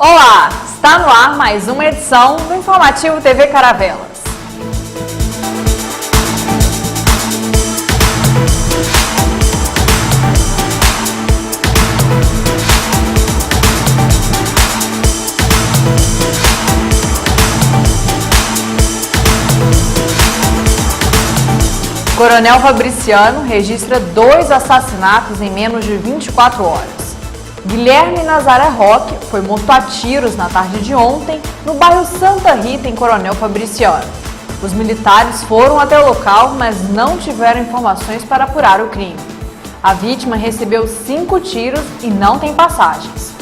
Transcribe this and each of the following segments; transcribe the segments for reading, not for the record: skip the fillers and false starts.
Olá, está no ar mais uma edição do Informativo TV Caravelas. Coronel Fabriciano registra 2 assassinatos em menos de 24 horas. Guilherme Nazaré Roque foi morto a tiros na tarde de ontem no bairro Santa Rita, em Coronel Fabriciano. Os militares foram até o local, mas não tiveram informações para apurar o crime. A vítima recebeu 5 tiros e não tem passagens.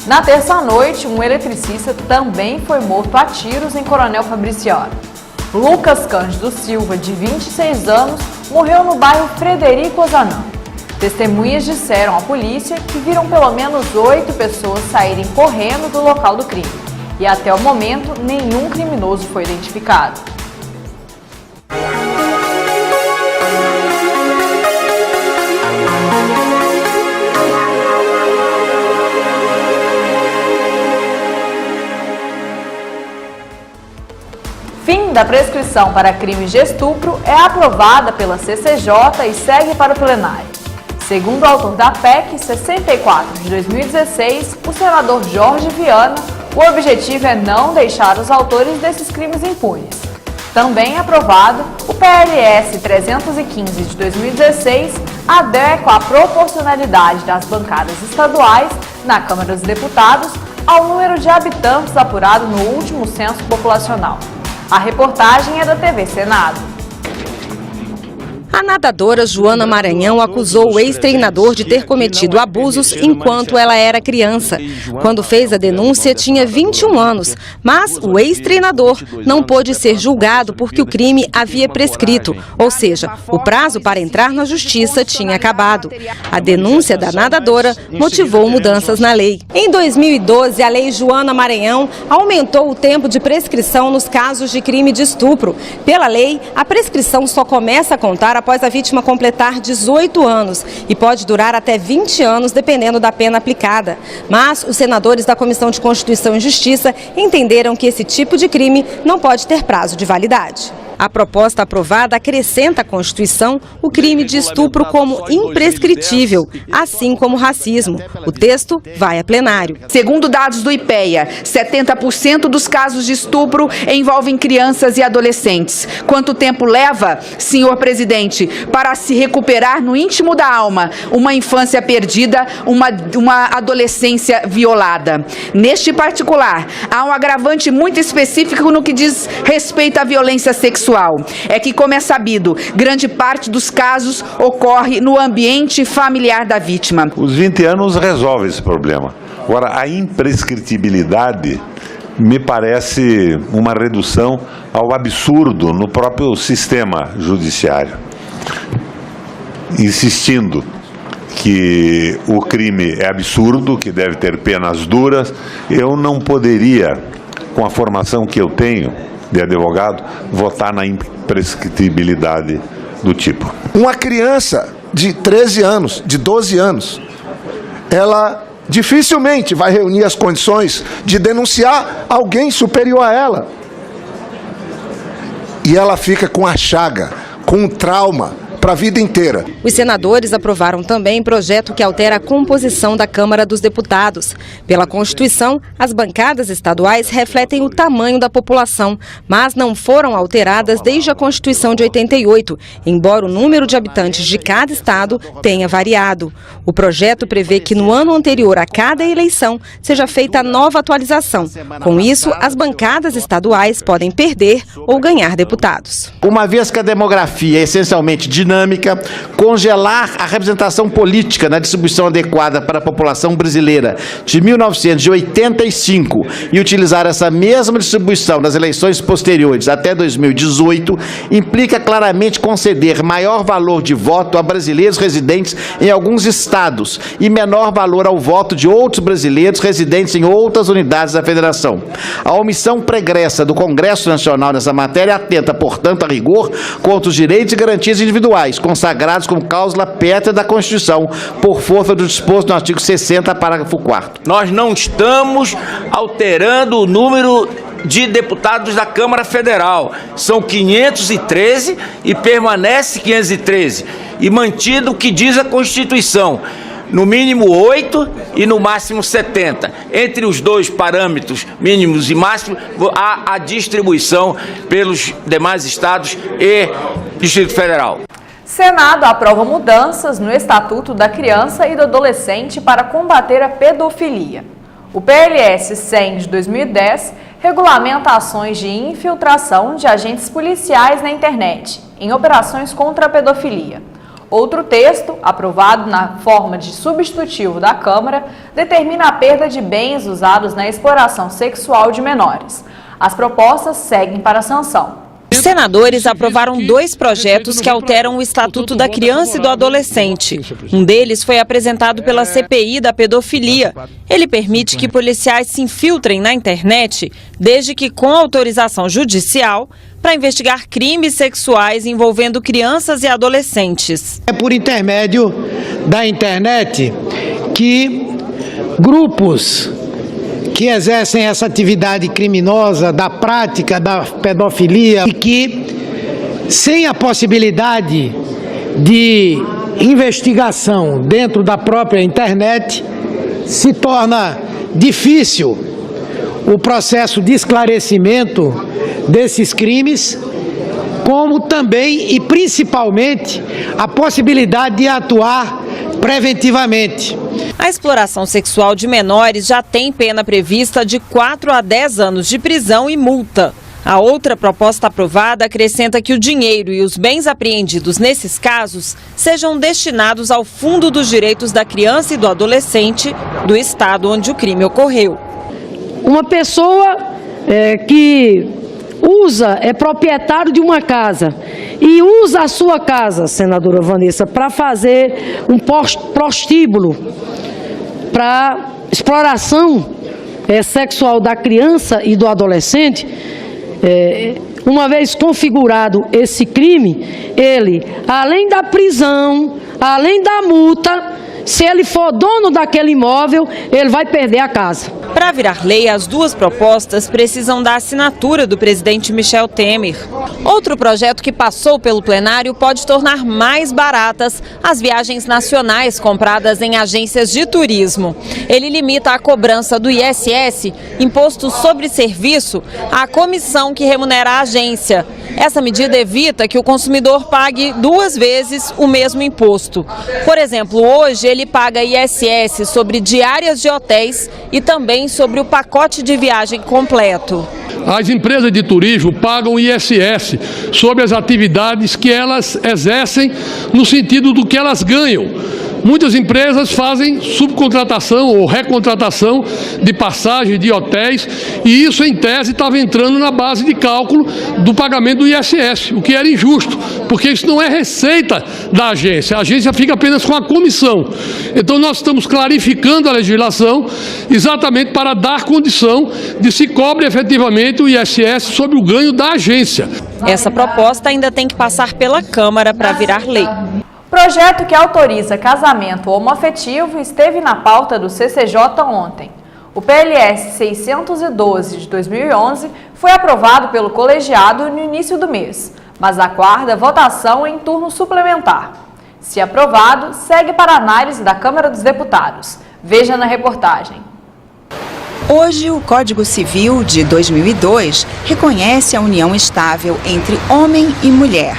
Na terça-noite, um eletricista também foi morto a tiros em Coronel Fabriciano. Lucas Cândido Silva, de 26 anos, morreu no bairro Frederico Ozanam. Testemunhas disseram à polícia que viram pelo menos 8 pessoas saírem correndo do local do crime. E até o momento, nenhum criminoso foi identificado. Fim da prescrição para crimes de estupro é aprovada pela CCJ e segue para o plenário. Segundo o autor da PEC 64 de 2016, o senador Jorge Viana, o objetivo é não deixar os autores desses crimes impunes. Também aprovado, o PLS 315 de 2016 adequa a proporcionalidade das bancadas estaduais na Câmara dos Deputados ao número de habitantes apurado no último censo populacional. A reportagem é da TV Senado. A nadadora Joana Maranhão acusou o ex-treinador de ter cometido abusos enquanto ela era criança. Quando fez a denúncia, tinha 21 anos, mas o ex-treinador não pôde ser julgado porque o crime havia prescrito, ou seja, o prazo para entrar na justiça tinha acabado. A denúncia da nadadora motivou mudanças na lei. Em 2012, a Lei Joana Maranhão aumentou o tempo de prescrição nos casos de crime de estupro. Pela lei, a prescrição só começa a contar após a vítima completar 18 anos e pode durar até 20 anos, dependendo da pena aplicada. Mas os senadores da Comissão de Constituição e Justiça entenderam que esse tipo de crime não pode ter prazo de validade. A proposta aprovada acrescenta à Constituição o crime de estupro como imprescritível, assim como o racismo. O texto vai a plenário. Segundo dados do IPEA, 70% dos casos de estupro envolvem crianças e adolescentes. Quanto tempo leva, senhor presidente, para se recuperar no íntimo da alma uma infância perdida, uma adolescência violada? Neste particular, há um agravante muito específico no que diz respeito à violência sexual. É que, como é sabido, grande parte dos casos ocorre no ambiente familiar da vítima. Os 20 anos resolvem esse problema. Agora, a imprescritibilidade me parece uma redução ao absurdo no próprio sistema judiciário. Insistindo que o crime é absurdo, que deve ter penas duras, eu não poderia, com a formação que eu tenho de advogado, votar na imprescritibilidade do tipo. Uma criança de 13 anos, de 12 anos, ela dificilmente vai reunir as condições de denunciar alguém superior a ela. E ela fica com a chaga, com um trauma para a vida inteira. Os senadores aprovaram também projeto que altera a composição da Câmara dos Deputados. Pela Constituição, as bancadas estaduais refletem o tamanho da população, mas não foram alteradas desde a Constituição de 88, embora o número de habitantes de cada estado tenha variado. O projeto prevê que no ano anterior a cada eleição seja feita nova atualização. Com isso, as bancadas estaduais podem perder ou ganhar deputados. Uma vez que a demografia é essencialmente dinâmica, congelar a representação política na distribuição adequada para a população brasileira de 1985 e utilizar essa mesma distribuição nas eleições posteriores até 2018 implica claramente conceder maior valor de voto a brasileiros residentes em alguns estados e menor valor ao voto de outros brasileiros residentes em outras unidades da federação. A omissão pregressa do Congresso Nacional nessa matéria atenta, portanto, a rigor contra os direitos e garantias individuais sexuais, consagrados como cláusula pétrea da Constituição, por força do disposto no artigo 60, parágrafo 4º. Nós não estamos alterando o número de deputados da Câmara Federal. São 513 e permanece 513. E mantido o que diz a Constituição. No mínimo 8 e no máximo 70. Entre os dois parâmetros mínimos e máximos, há a distribuição pelos demais estados e Distrito Federal. Senado aprova mudanças no Estatuto da Criança e do Adolescente para combater a pedofilia. O PLS 100 de 2010 regulamenta ações de infiltração de agentes policiais na internet em operações contra a pedofilia. Outro texto, aprovado na forma de substitutivo da Câmara, determina a perda de bens usados na exploração sexual de menores. As propostas seguem para a sanção. Senadores aprovaram 2 projetos que alteram o Estatuto da Criança e do Adolescente. Um deles foi apresentado pela CPI da pedofilia. Ele permite que policiais se infiltrem na internet, desde que com autorização judicial, para investigar crimes sexuais envolvendo crianças e adolescentes. É por intermédio da internet que grupos que exercem essa atividade criminosa da prática da pedofilia e que, sem a possibilidade de investigação dentro da própria internet, se torna difícil o processo de esclarecimento desses crimes, como também e principalmente a possibilidade de atuar preventivamente. A exploração sexual de menores já tem pena prevista de 4 a 10 anos de prisão e multa. A outra proposta aprovada acrescenta que o dinheiro e os bens apreendidos nesses casos sejam destinados ao Fundo dos Direitos da Criança e do Adolescente do estado onde o crime ocorreu. Uma pessoa que é proprietário de uma casa e usa a sua casa, senadora Vanessa, para fazer um prostíbulo para exploração sexual da criança e do adolescente, uma vez configurado esse crime, ele, além da prisão, além da multa, se ele for dono daquele imóvel, ele vai perder a casa. Para virar lei, as 2 propostas precisam da assinatura do presidente Michel Temer. Outro projeto que passou pelo plenário pode tornar mais baratas as viagens nacionais compradas em agências de turismo. Ele limita a cobrança do ISS, Imposto sobre Serviço, à comissão que remunera a agência. Essa medida evita que o consumidor pague 2 vezes o mesmo imposto. Por exemplo, hoje ele paga ISS sobre diárias de hotéis e também sobre o pacote de viagem completo. As empresas de turismo pagam ISS sobre as atividades que elas exercem no sentido do que elas ganham. Muitas empresas fazem subcontratação ou recontratação de passagens de hotéis e isso, em tese, estava entrando na base de cálculo do pagamento do ISS, o que era injusto, porque isso não é receita da agência. A agência fica apenas com a comissão. Então, nós estamos clarificando a legislação exatamente para dar condição de se cobre efetivamente o ISS sobre o ganho da agência. Essa proposta ainda tem que passar pela Câmara para virar lei. Projeto que autoriza casamento homoafetivo esteve na pauta do CCJ ontem. O PLS 612 de 2011 foi aprovado pelo colegiado no início do mês, mas aguarda votação em turno suplementar. Se aprovado, segue para análise da Câmara dos Deputados. Veja na reportagem. Hoje, o Código Civil de 2002 reconhece a união estável entre homem e mulher.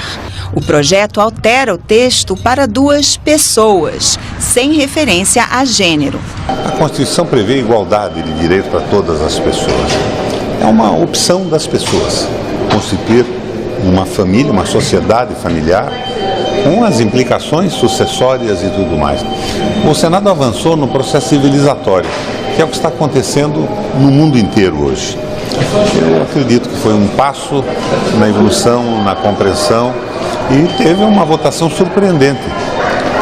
O projeto altera o texto para 2 pessoas, sem referência a gênero. A Constituição prevê igualdade de direitos para todas as pessoas. É uma opção das pessoas constituir uma família, uma sociedade familiar, com as implicações sucessórias e tudo mais. O Senado avançou no processo civilizatório, que é o que está acontecendo no mundo inteiro hoje. Eu acredito que foi um passo na evolução, na compreensão, e teve uma votação surpreendente,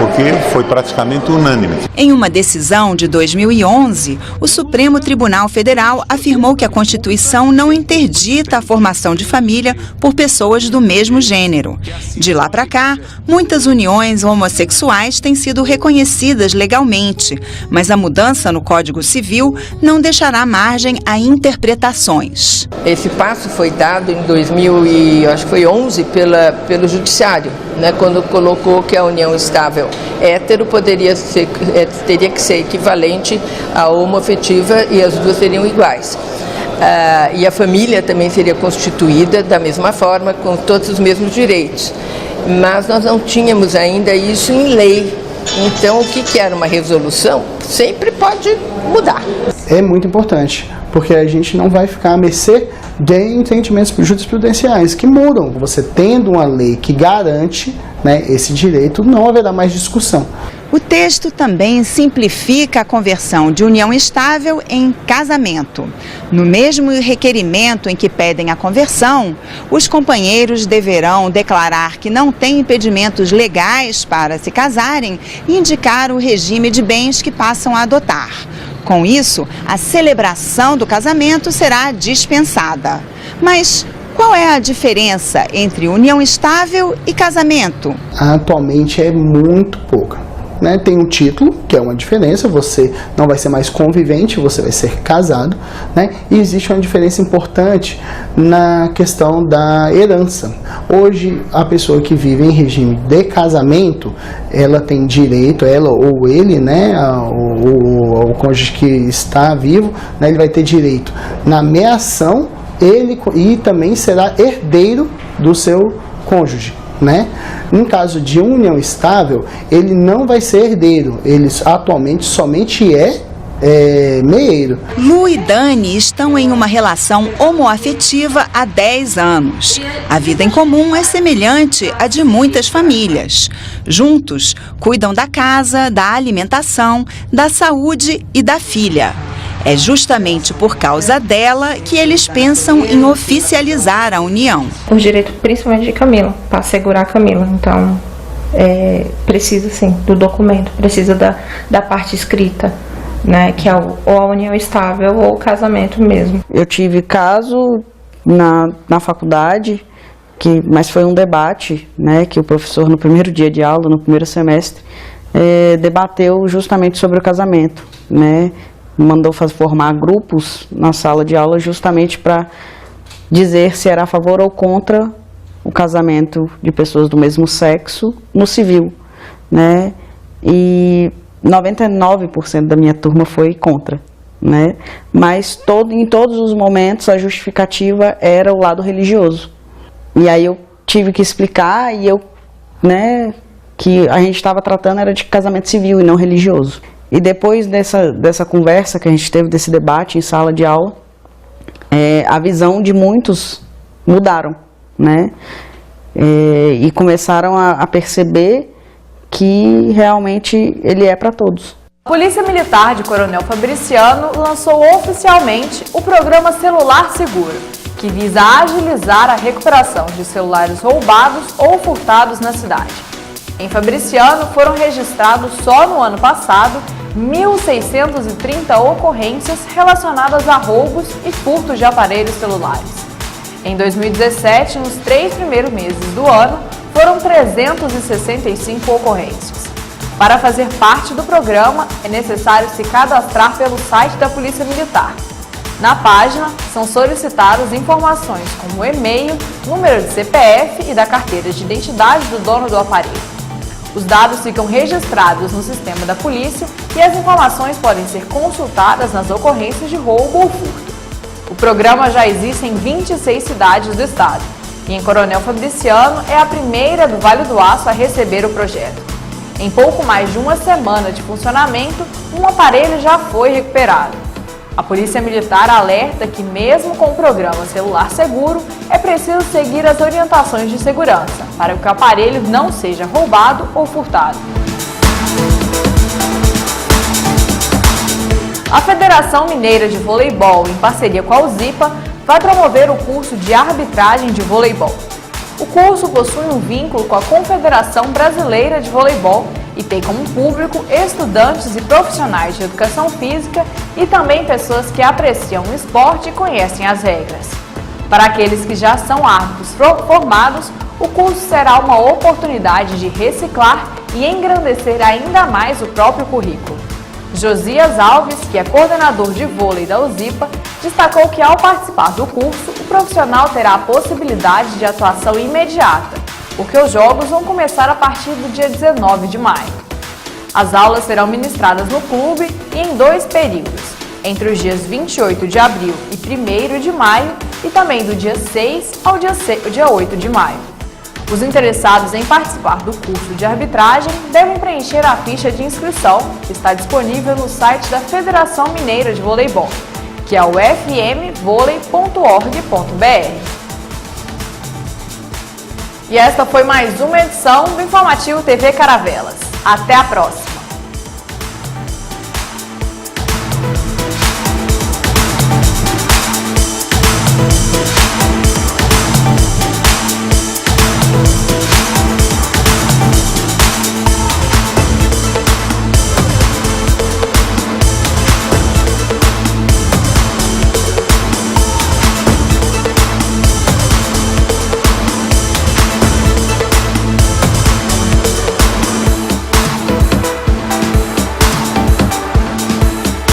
porque foi praticamente unânime. Em uma decisão de 2011, o Supremo Tribunal Federal afirmou que a Constituição não interdita a formação de família por pessoas do mesmo gênero. De lá para cá, muitas uniões homossexuais têm sido reconhecidas legalmente, mas a mudança no Código Civil não deixará margem a interpretações. Esse passo foi dado em 2011 pelo Judiciário, né, quando colocou que a união estável hétero teria que ser equivalente à homoafetiva e as duas seriam iguais. E a família também seria constituída da mesma forma, com todos os mesmos direitos. Mas nós não tínhamos ainda isso em lei. Então, o que era uma resolução sempre pode mudar. É muito importante, porque a gente não vai ficar à mercê de entendimentos jurisprudenciais que mudam. Você tendo uma lei que garante, né, esse direito, não haverá mais discussão. O texto também simplifica a conversão de união estável em casamento. No mesmo requerimento em que pedem a conversão, os companheiros deverão declarar que não têm impedimentos legais para se casarem e indicar o regime de bens que passam a adotar. Com isso, a celebração do casamento será dispensada. Mas qual é a diferença entre união estável e casamento? Atualmente é muito pouca. Né, tem um título, que é uma diferença, você não vai ser mais convivente, você vai ser casado, né, e existe uma diferença importante na questão da herança. Hoje, a pessoa que vive em regime de casamento, ela tem direito, ela ou ele, né, o cônjuge que está vivo, né, ele vai ter direito na meação, e também será herdeiro do seu cônjuge. Né? Em caso de união estável, ele não vai ser herdeiro, ele atualmente somente é meieiro. Lu e Dani estão em uma relação homoafetiva há 10 anos. A vida em comum é semelhante à de muitas famílias. Juntos, cuidam da casa, da alimentação, da saúde e da filha. É justamente por causa dela que eles pensam em oficializar a união. Por direito principalmente de Camila, para assegurar a Camila. Então, precisa sim do documento, precisa da parte escrita, né, que é ou a união estável ou o casamento mesmo. Eu tive caso na faculdade, mas foi um debate, né, que o professor no primeiro dia de aula, no primeiro semestre, debateu justamente sobre o casamento, né. Mandou formar grupos na sala de aula justamente para dizer se era a favor ou contra o casamento de pessoas do mesmo sexo no civil, né? E 99% da minha turma foi contra, né? Mas em todos os momentos a justificativa era o lado religioso. E aí eu tive que explicar né, que a gente estava tratando era de casamento civil e não religioso. E depois dessa conversa que a gente teve, desse debate em sala de aula, a visão de muitos mudaram, né? E começaram a perceber que realmente ele é para todos. A Polícia Militar de Coronel Fabriciano lançou oficialmente o programa Celular Seguro, que visa agilizar a recuperação de celulares roubados ou furtados na cidade. Em Fabriciano, foram registrados só no ano passado 1.630 ocorrências relacionadas a roubos e furtos de aparelhos celulares. Em 2017, nos 3 primeiros meses do ano, foram 365 ocorrências. Para fazer parte do programa, é necessário se cadastrar pelo site da Polícia Militar. Na página, são solicitadas informações como e-mail, número de CPF e da carteira de identidade do dono do aparelho. Os dados ficam registrados no sistema da polícia e as informações podem ser consultadas nas ocorrências de roubo ou furto. O programa já existe em 26 cidades do estado e em Coronel Fabriciano é a primeira do Vale do Aço a receber o projeto. Em pouco mais de uma semana de funcionamento, um aparelho já foi recuperado. A Polícia Militar alerta que, mesmo com o programa Celular Seguro, é preciso seguir as orientações de segurança para que o aparelho não seja roubado ou furtado. A Federação Mineira de Voleibol, em parceria com a UZIPA, vai promover o curso de arbitragem de voleibol. O curso possui um vínculo com a Confederação Brasileira de Voleibol e tem como público estudantes e profissionais de educação física e também pessoas que apreciam o esporte e conhecem as regras. Para aqueles que já são árbitros formados, o curso será uma oportunidade de reciclar e engrandecer ainda mais o próprio currículo. Josias Alves, que é coordenador de vôlei da USIPA, destacou que ao participar do curso, o profissional terá a possibilidade de atuação imediata, porque os jogos vão começar a partir do dia 19 de maio. As aulas serão ministradas no clube e em 2 períodos, entre os dias 28 de abril e 1º de maio e também do dia 6 ao dia 8 de maio. Os interessados em participar do curso de arbitragem devem preencher a ficha de inscrição, que está disponível no site da Federação Mineira de Voleibol, que é o fmvolei.org.br. E esta foi mais uma edição do Informativo TV Caravelas. Até a próxima!